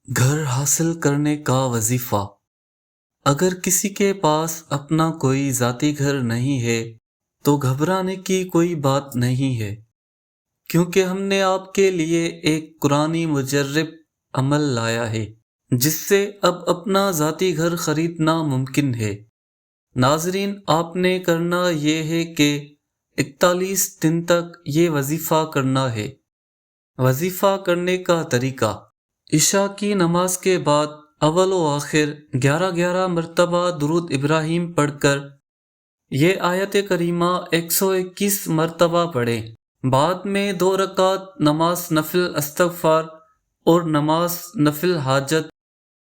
گھر حاصل کرنے کا وظیفہ۔ اگر کسی کے پاس اپنا کوئی ذاتی گھر نہیں ہے تو گھبرانے کی کوئی بات نہیں ہے، کیونکہ ہم نے آپ کے لیے ایک قرآنی مجرب عمل لایا ہے جس سے اب اپنا ذاتی گھر خریدنا ممکن ہے۔ ناظرین، آپ نے کرنا یہ ہے کہ 41 دن تک یہ وظیفہ کرنا ہے۔ وظیفہ کرنے کا طریقہ: عشاء کی نماز کے بعد اول و آخر 11 مرتبہ درود ابراہیم پڑھ کر یہ آیت کریمہ 121 مرتبہ پڑھیں۔ بعد میں 2 رکعت نماز نفل استغفار اور نماز نفل حاجت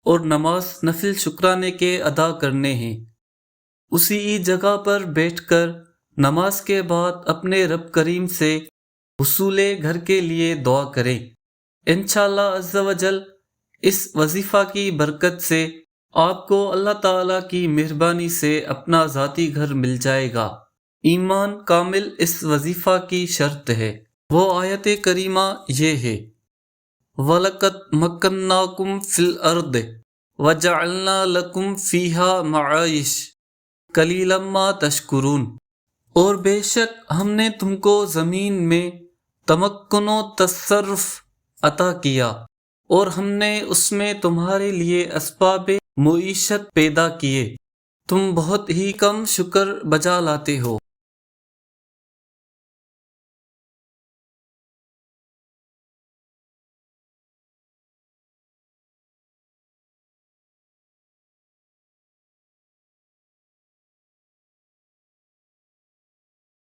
اور نماز نفل شکرانے کے ادا کرنے ہیں۔ اسی جگہ پر بیٹھ کر نماز کے بعد اپنے رب کریم سے حصول گھر کے لیے دعا کریں۔ انشاءاللہ عز و جل اس وظیفہ کی برکت سے آپ کو اللہ تعالیٰ کی مہربانی سے اپنا ذاتی گھر مل جائے گا۔ ایمان کامل اس وظیفہ کی شرط ہے۔ وہ آیت کریمہ یہ ہے: وَلَقَدْ مَكَّنَّاكُمْ فِي الْأَرْضِ وَجَعَلْنَا لَكُمْ فِيهَا مَعَائِشَ قَلِيلًا مَا تَشْكُرُونَ۔ اور بے شک ہم نے تم کو زمین میں تمکن و تصرف عطا کیا اور ہم نے اس میں تمہارے لیے اسباب معیشت پیدا کیے، تم بہت ہی کم شکر بجا لاتے ہو۔